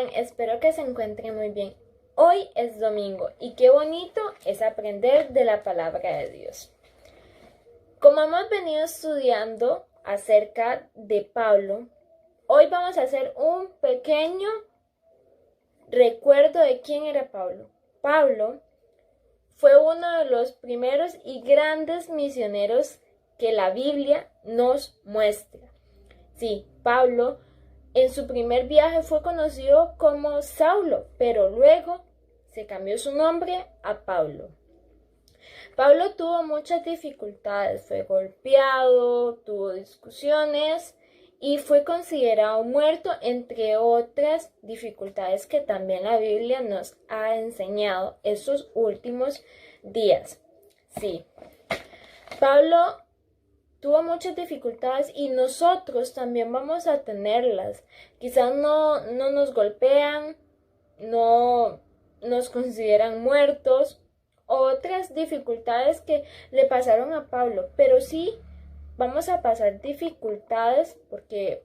están? Espero que se encuentren muy bien. Hoy es domingo y qué bonito es aprender de la palabra de Dios. Como hemos venido estudiando acerca de Pablo, hoy vamos a hacer un pequeño recuerdo de quién era Pablo. Pablo fue uno de los primeros y grandes misioneros que la Biblia nos muestra. Sí, Pablo en su primer viaje fue conocido como Saulo, pero luego se cambió su nombre a Pablo. Pablo tuvo muchas dificultades, fue golpeado, tuvo discusiones y fue considerado muerto, entre otras dificultades que también la Biblia nos ha enseñado estos últimos días. Sí, Pablo tuvo muchas dificultades y nosotros también vamos a tenerlas. Quizás no nos golpean, no nos consideran muertos, otras dificultades que le pasaron a Pablo, pero sí vamos a pasar dificultades porque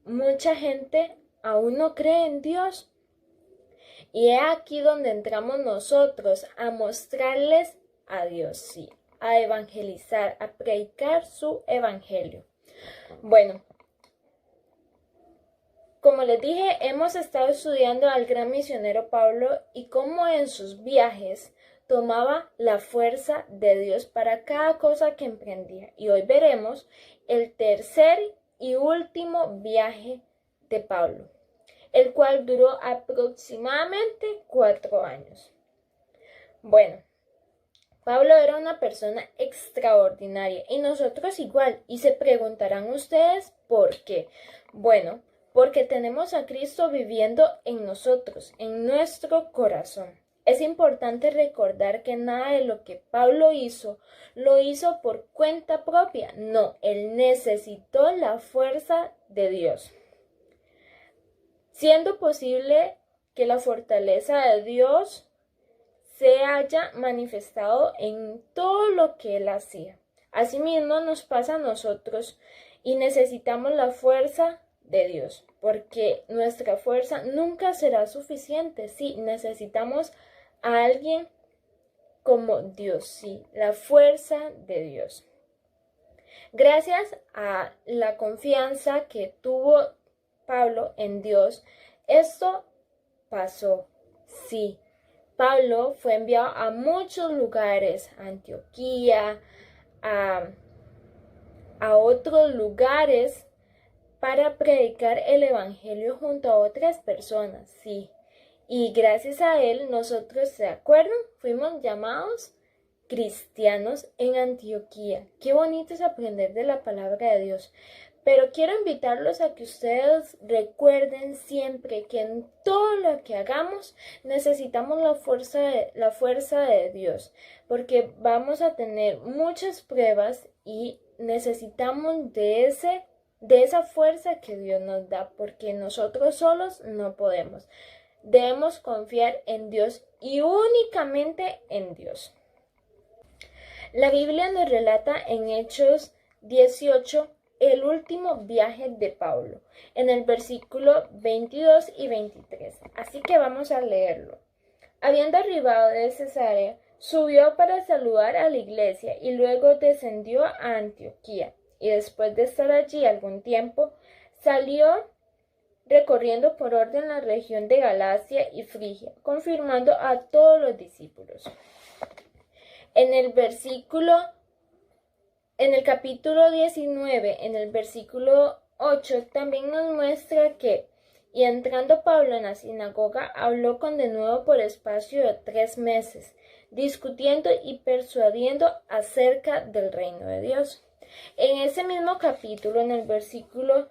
mucha gente aún no cree en Dios. Y es aquí donde entramos nosotros a mostrarles a Dios, sí, a evangelizar, a predicar su evangelio. Bueno, como les dije, hemos estado estudiando al gran misionero Pablo y cómo en sus viajes tomaba la fuerza de Dios para cada cosa que emprendía. Y hoy veremos el tercer y último viaje de Pablo, el cual duró aproximadamente 4 años. Bueno, Pablo era una persona extraordinaria y nosotros igual. Y se preguntarán ustedes por qué. Bueno, porque tenemos a Cristo viviendo en nosotros, en nuestro corazón. Es importante recordar que nada de lo que Pablo hizo, lo hizo por cuenta propia. No, él necesitó la fuerza de Dios. Siendo posible que la fortaleza de Dios se haya manifestado en todo lo que él hacía. Asimismo nos pasa a nosotros y necesitamos la fuerza de Dios, porque nuestra fuerza nunca será suficiente. Sí, necesitamos a alguien como Dios, sí, la fuerza de Dios. Gracias a la confianza que tuvo Pablo en Dios, esto pasó, sí. Pablo fue enviado a muchos lugares, a Antioquía, a otros lugares, para predicar el evangelio junto a otras personas, sí. Y gracias a él, nosotros, ¿se acuerdan? Fuimos llamados cristianos en Antioquía. Qué bonito es aprender de la palabra de Dios. Pero quiero invitarlos a que ustedes recuerden siempre que en todo lo que hagamos necesitamos la fuerza de Dios, porque vamos a tener muchas pruebas y necesitamos de esa fuerza que Dios nos da, porque nosotros solos no podemos. Debemos confiar en Dios y únicamente en Dios. La Biblia nos relata en Hechos 18 el último viaje de Pablo, en el versículo 22 y 23. Así que vamos a leerlo. Habiendo arribado de Cesarea, subió para saludar a la iglesia y luego descendió a Antioquía. Y después de estar allí algún tiempo, salió recorriendo por orden la región de Galacia y Frigia, confirmando a todos los discípulos. En el capítulo 19, en el versículo 8, también nos muestra que, y entrando Pablo en la sinagoga, habló con denuedo por espacio de 3 meses, discutiendo y persuadiendo acerca del reino de Dios. En ese mismo capítulo, en el versículo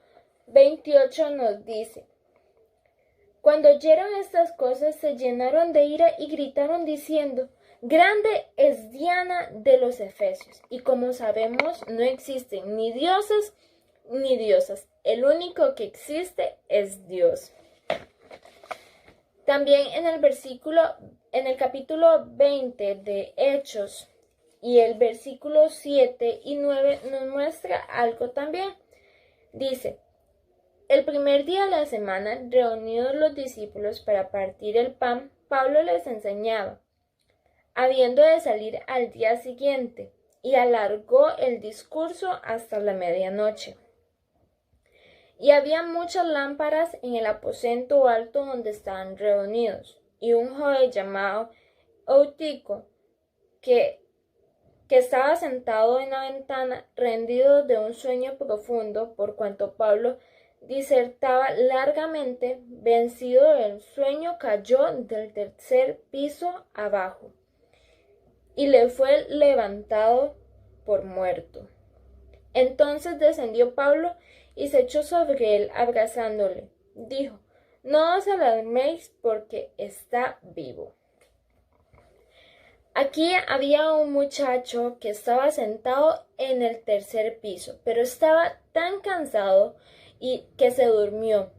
28, nos dice: cuando oyeron estas cosas, se llenaron de ira y gritaron diciendo: grande es Diana de los Efesios. Y como sabemos, no existen ni dioses ni diosas. El único que existe es Dios. También en el capítulo 20 de Hechos y el versículo 7 y 9 nos muestra algo también. Dice: El primer día de la semana, reunidos los discípulos para partir el pan, Pablo les enseñaba, habiendo de salir al día siguiente, y alargó el discurso hasta la medianoche. Y había muchas lámparas en el aposento alto donde estaban reunidos, y un joven llamado Eutico, que estaba sentado en la ventana, rendido de un sueño profundo, por cuanto Pablo disertaba largamente, vencido del sueño, cayó del tercer piso abajo, y le fue levantado por muerto. Entonces descendió Pablo y se echó sobre él, abrazándole. Dijo, no os alarméis, porque está vivo. Aquí había un muchacho que estaba sentado en el tercer piso, pero estaba tan cansado y que se durmió,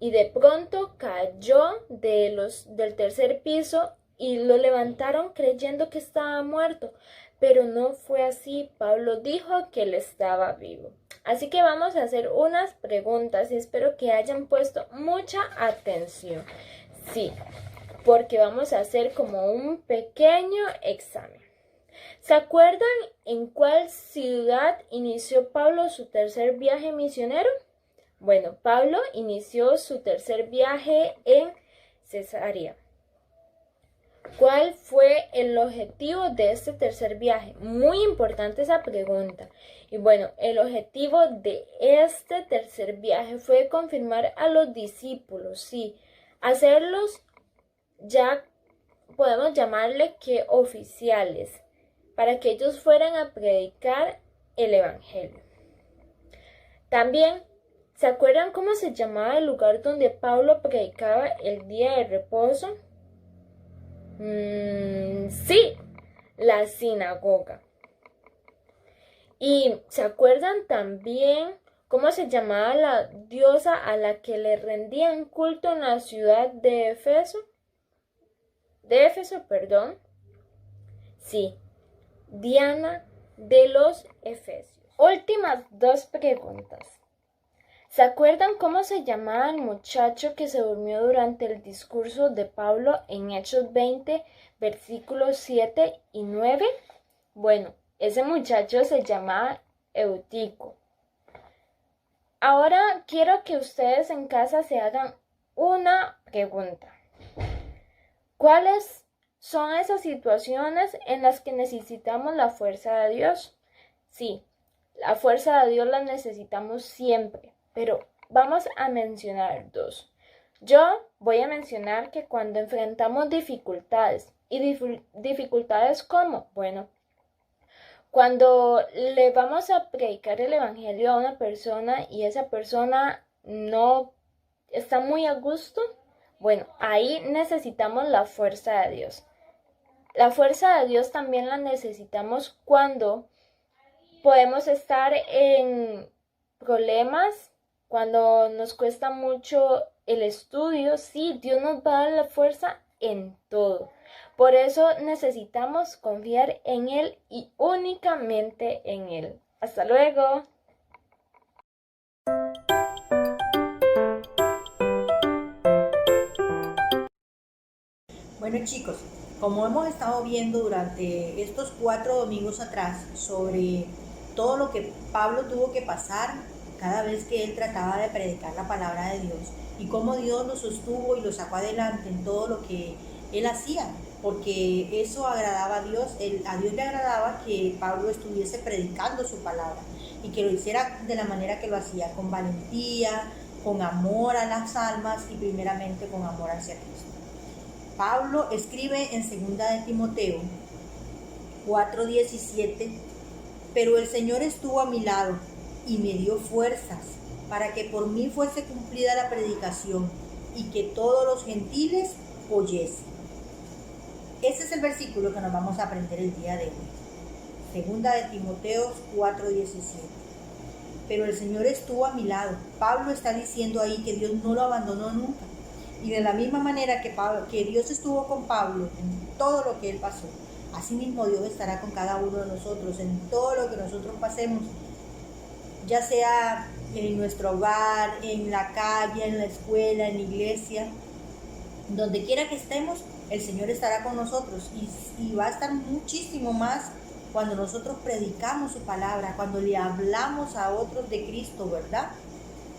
y de pronto cayó del tercer piso y lo levantaron creyendo que estaba muerto, pero no fue así. Pablo dijo que él estaba vivo. Así que vamos a hacer unas preguntas y espero que hayan puesto mucha atención. Sí, porque vamos a hacer como un pequeño examen. ¿Se acuerdan en cuál ciudad inició Pablo su tercer viaje misionero? Bueno, Pablo inició su tercer viaje en Cesarea. ¿Cuál fue el objetivo de este tercer viaje? Muy importante esa pregunta. Y bueno, el objetivo de este tercer viaje fue confirmar a los discípulos, sí, hacerlos, ya podemos llamarle que oficiales, para que ellos fueran a predicar el evangelio. También, ¿se acuerdan cómo se llamaba el lugar donde Pablo predicaba el día de reposo? Sí, la sinagoga. ¿Y se acuerdan también cómo se llamaba la diosa a la que le rendían culto en la ciudad de Éfeso? Sí, Diana de los Efesios. Últimas dos preguntas. ¿Se acuerdan cómo se llamaba el muchacho que se durmió durante el discurso de Pablo en Hechos 20, versículos 7 y 9? Bueno, ese muchacho se llamaba Eutico. Ahora quiero que ustedes en casa se hagan una pregunta. ¿Cuáles son esas situaciones en las que necesitamos la fuerza de Dios? Sí, la fuerza de Dios la necesitamos siempre. Pero vamos a mencionar dos. Yo voy a mencionar que cuando enfrentamos dificultades, ¿y dificultades cómo? Bueno, cuando le vamos a predicar el evangelio a una persona y esa persona no está muy a gusto, bueno, ahí necesitamos la fuerza de Dios. La fuerza de Dios también la necesitamos cuando podemos estar en problemas, cuando nos cuesta mucho el estudio. Sí, Dios nos va a dar la fuerza en todo. Por eso necesitamos confiar en Él y únicamente en Él. Hasta luego. Bueno chicos, como hemos estado viendo durante estos 4 domingos atrás sobre todo lo que Pablo tuvo que pasar cada vez que él trataba de predicar la palabra de Dios y cómo Dios lo sostuvo y lo sacó adelante en todo lo que él hacía, porque eso agradaba a Dios. A Dios le agradaba que Pablo estuviese predicando su palabra y que lo hiciera de la manera que lo hacía, con valentía, con amor a las almas y primeramente con amor hacia Cristo. Pablo escribe en 2 de Timoteo 4:17, pero el Señor estuvo a mi lado y me dio fuerzas para que por mí fuese cumplida la predicación y que todos los gentiles oyesen. Ese es el versículo que nos vamos a aprender el día de hoy. 2 de Timoteo 4:17. Pero el Señor estuvo a mi lado. Pablo está diciendo ahí que Dios no lo abandonó nunca. Y de la misma manera que Dios estuvo con Pablo en todo lo que él pasó, así mismo Dios estará con cada uno de nosotros en todo lo que nosotros pasemos, ya sea en nuestro hogar, en la calle, en la escuela, en la iglesia, donde quiera que estemos, el Señor estará con nosotros y va a estar muchísimo más cuando nosotros predicamos su palabra, cuando le hablamos a otros de Cristo, ¿verdad?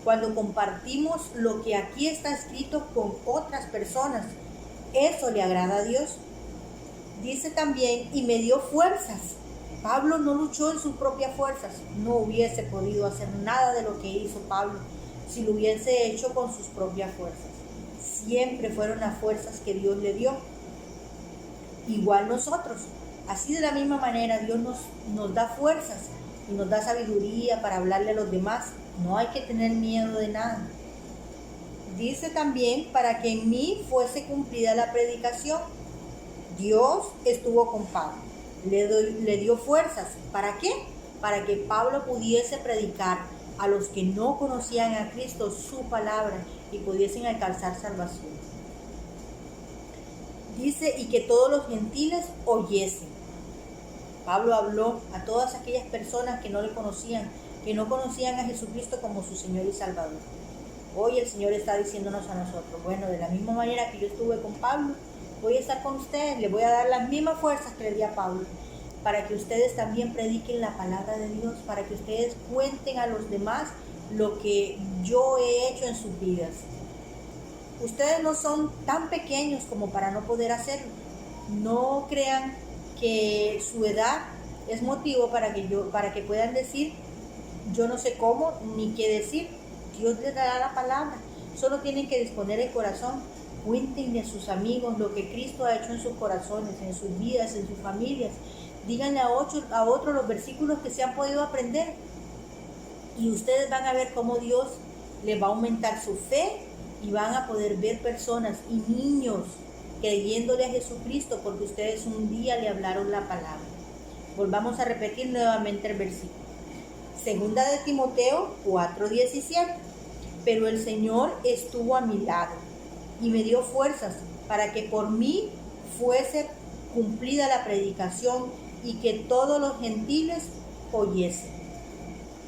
Cuando compartimos lo que aquí está escrito con otras personas. Eso le agrada a Dios. Dice también, y me dio fuerzas. Pablo no luchó en sus propias fuerzas. No hubiese podido hacer nada de lo que hizo Pablo si lo hubiese hecho con sus propias fuerzas. Siempre fueron las fuerzas que Dios le dio. Igual nosotros. Así de la misma manera Dios nos da fuerzas y nos da sabiduría para hablarle a los demás. No hay que tener miedo de nada. Dice también, para que en mí fuese cumplida la predicación. Dios estuvo con Pablo, le dio fuerzas. ¿Para qué? Para que Pablo pudiese predicar a los que no conocían a Cristo su palabra y pudiesen alcanzar salvación. Dice, y que todos los gentiles oyesen. Pablo habló a todas aquellas personas que no le conocían, que no conocían a Jesucristo como su Señor y Salvador. Hoy el Señor está diciéndonos a nosotros, bueno, de la misma manera que yo estuve con Pablo, voy a estar con ustedes, les voy a dar las mismas fuerzas que le di a Pablo, para que ustedes también prediquen la palabra de Dios, para que ustedes cuenten a los demás lo que yo he hecho en sus vidas. Ustedes no son tan pequeños como para no poder hacerlo. No crean que su edad es motivo para que puedan decir, yo no sé cómo ni qué decir. Dios les dará la palabra. Solo tienen que disponer el corazón. Cuéntenle a sus amigos lo que Cristo ha hecho en sus corazones, en sus vidas, en sus familias. Díganle a otros los versículos que se han podido aprender. Y ustedes van a ver cómo Dios les va a aumentar su fe y van a poder ver personas y niños creyéndole a Jesucristo porque ustedes un día le hablaron la palabra. Volvamos a repetir nuevamente el versículo. Segunda de Timoteo 4:17. Pero el Señor estuvo a mi lado y me dio fuerzas para que por mí fuese cumplida la predicación y que todos los gentiles oyesen.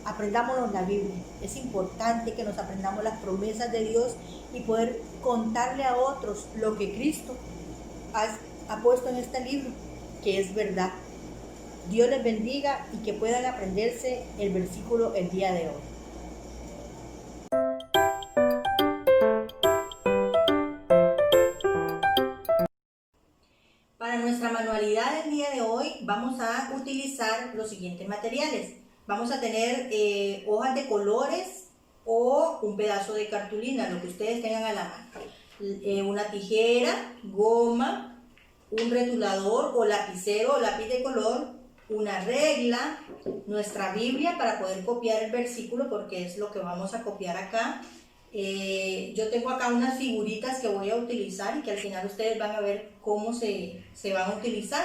Aprendámonos la Biblia. Es importante que nos aprendamos las promesas de Dios y poder contarle a otros lo que Cristo ha puesto en este libro, que es verdad. Dios les bendiga y que puedan aprenderse el versículo el día de hoy. Para nuestra manualidad del día de hoy vamos a utilizar los siguientes materiales. Vamos a tener hojas de colores o un pedazo de cartulina, lo que ustedes tengan a la mano. Una tijera, goma, un retulador o lapicero o lápiz de color, una regla, nuestra Biblia para poder copiar el versículo porque es lo que vamos a copiar acá. Yo tengo acá unas figuritas que voy a utilizar y que al final ustedes van a ver cómo se van a utilizar.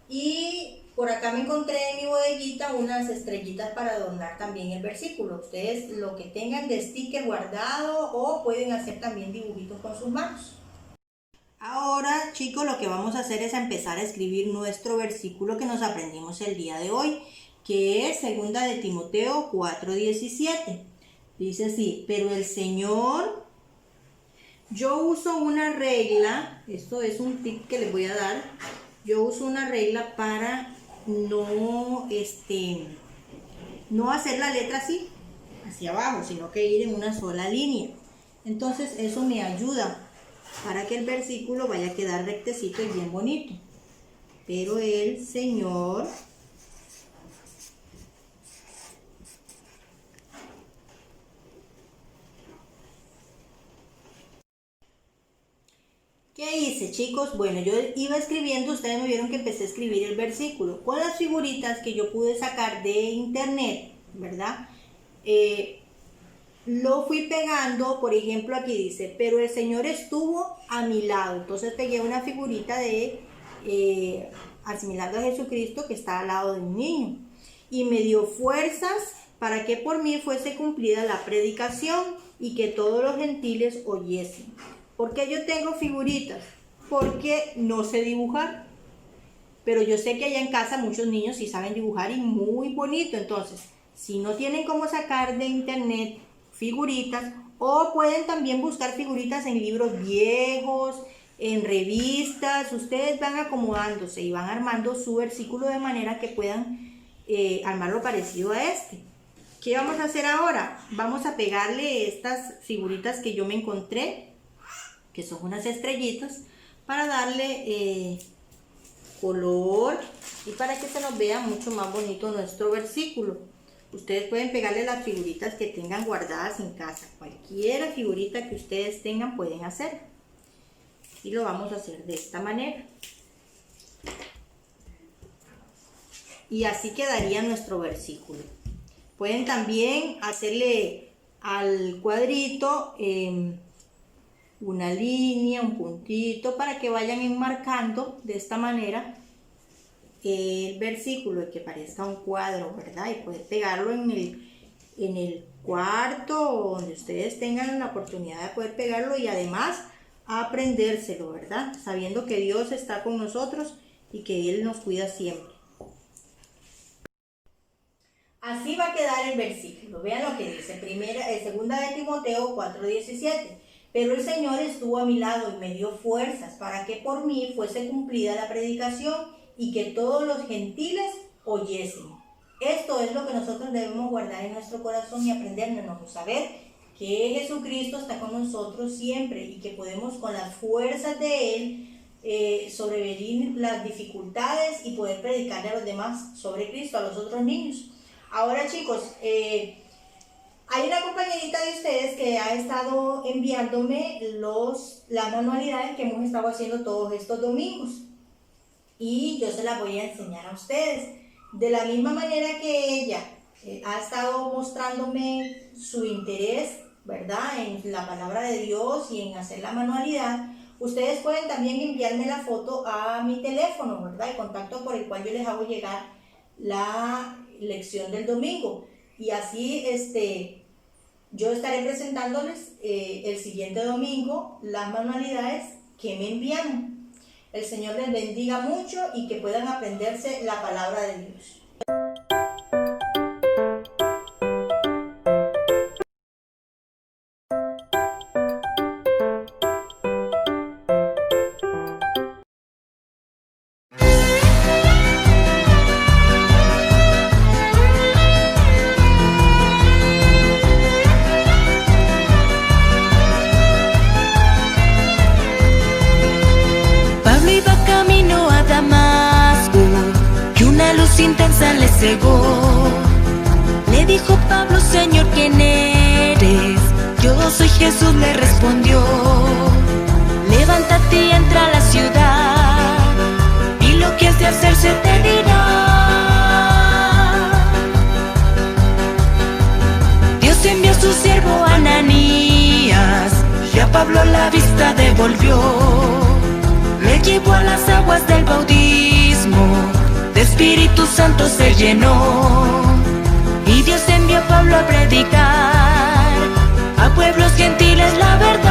Y por acá me encontré en mi bodeguita unas estrellitas para adornar también el versículo. Ustedes lo que tengan de sticker guardado o pueden hacer también dibujitos con sus manos. Ahora, chicos, lo que vamos a hacer es empezar a escribir nuestro versículo que nos aprendimos el día de hoy, que es 2 de Timoteo 4:17. Dice así, pero el Señor, yo uso una regla, esto es un tip que les voy a dar, yo uso una regla para no hacer la letra así, hacia abajo, sino que ir en una sola línea. Entonces eso me ayuda para que el versículo vaya a quedar rectecito y bien bonito. Pero el Señor ¿qué hice, chicos? Bueno, yo iba escribiendo, ustedes me vieron que empecé a escribir el versículo con las figuritas que yo pude sacar de internet, ¿verdad? Lo fui pegando, por ejemplo, aquí dice, pero el Señor estuvo a mi lado. Entonces pegué una figurita de asimilando a Jesucristo que está al lado de un niño. Y me dio fuerzas para que por mí fuese cumplida la predicación y que todos los gentiles oyesen. ¿Por qué yo tengo figuritas? Porque no sé dibujar. Pero yo sé que allá en casa muchos niños sí saben dibujar y muy bonito. Entonces, Si no tienen cómo sacar de internet figuritas, o pueden también buscar figuritas en libros viejos, en revistas, ustedes van acomodándose y van armando su versículo de manera que puedan armarlo parecido a este. ¿Qué vamos a hacer ahora? Vamos a pegarle estas figuritas que yo me encontré, que son unas estrellitas, para darle color y para que se nos vea mucho más bonito nuestro versículo. Ustedes pueden pegarle las figuritas que tengan guardadas en casa. Cualquier figurita que ustedes tengan pueden hacer. Y lo vamos a hacer de esta manera. Y así quedaría nuestro versículo. Pueden también hacerle al cuadrito una línea, un puntito, para que vayan enmarcando de esta manera el versículo y que parezca un cuadro, ¿verdad? Y poder pegarlo en el cuarto o donde ustedes tengan la oportunidad de poder pegarlo, y además aprendérselo, ¿verdad? Sabiendo que Dios está con nosotros y que Él nos cuida siempre. Así va a quedar el versículo. Vean lo que dice, segunda de Timoteo 4:17. Pero el Señor estuvo a mi lado y me dio fuerzas para que por mí fuese cumplida la predicación y que todos los gentiles oyesen. Esto es lo que nosotros debemos guardar en nuestro corazón y aprendernos, saber que Jesucristo está con nosotros siempre y que podemos con las fuerzas de Él sobrevivir las dificultades y poder predicarle a los demás sobre Cristo, a los otros niños. Ahora, chicos, hay una compañerita de ustedes que ha estado enviándome las manualidades que hemos estado haciendo todos estos domingos, y yo se las voy a enseñar a ustedes. De la misma manera que ella ha estado mostrándome su interés, ¿verdad?, en la palabra de Dios y en hacer la manualidad, ustedes pueden también enviarme la foto a mi teléfono, ¿verdad?, el contacto por el cual yo les hago llegar la lección del domingo. Y así yo estaré presentándoles el siguiente domingo las manualidades que me envían. El Señor les bendiga mucho y que puedan aprenderse la palabra de Dios. Intensa le cegó. Le dijo Pablo: Señor, ¿quién eres? Yo soy Jesús, le respondió. Levántate y entra a la ciudad, y lo que has de hacer se te dirá. Dios envió a su siervo Ananías, y a Pablo la vista devolvió. Le llevó a las aguas del bautismo, de Espíritu Santo se llenó, y Dios envió a Pablo a predicar a pueblos gentiles la verdad.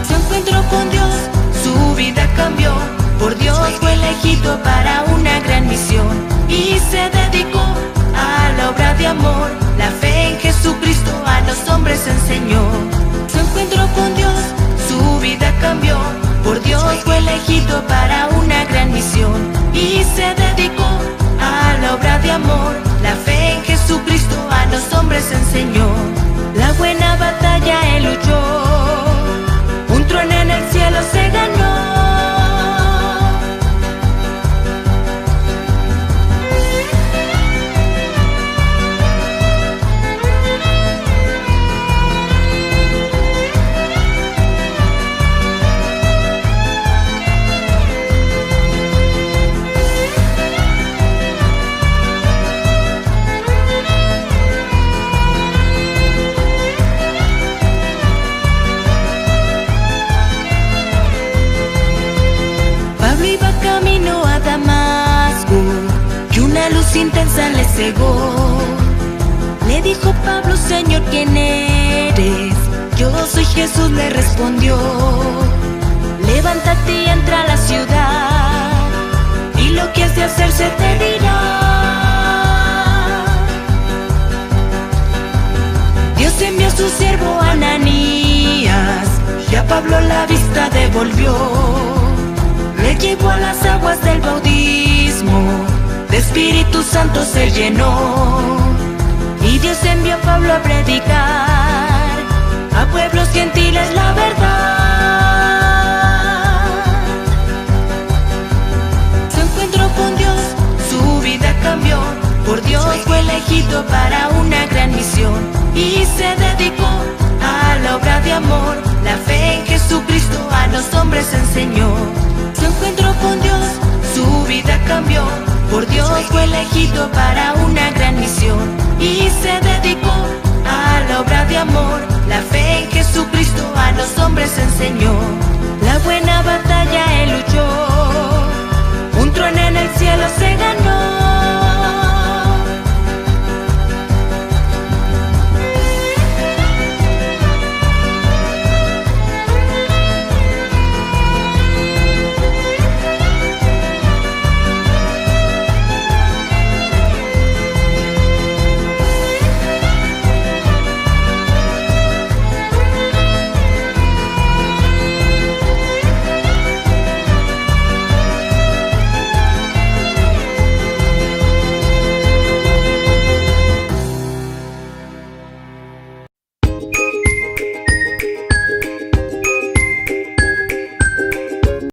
Su encuentro con Dios, su vida cambió, por Dios fue elegido para una gran misión, y se dedicó a la obra de amor. La fe en Jesucristo a los hombres enseñó. Su encuentro con Dios, su vida cambió, por Dios fue elegido para una gran misión, y se dedicó a la obra de amor. La fe en Jesucristo a los hombres enseñó. La buena batalla él luchó, un trono en el cielo se ganó. Intensa le cegó. Le dijo Pablo: Señor, ¿quién eres? Yo soy Jesús, le respondió. Levántate y entra a la ciudad, y lo lo que has de hacer se te dirá. Dios envió a su siervo Ananías, y a Pablo la vista devolvió. Le llevó a las aguas del bautismo, de Espíritu Santo se llenó. Y Dios envió a Pablo a predicar a pueblos gentiles la verdad. Su encuentro con Dios, su vida cambió. Por Dios fue elegido para una gran misión y se dedicó a la obra de amor. La fe en Jesucristo a los hombres enseñó. Su encuentro con Dios, su vida cambió. Por Dios fue elegido para una gran misión y se dedicó a la obra de amor. La fe en Jesucristo a los hombres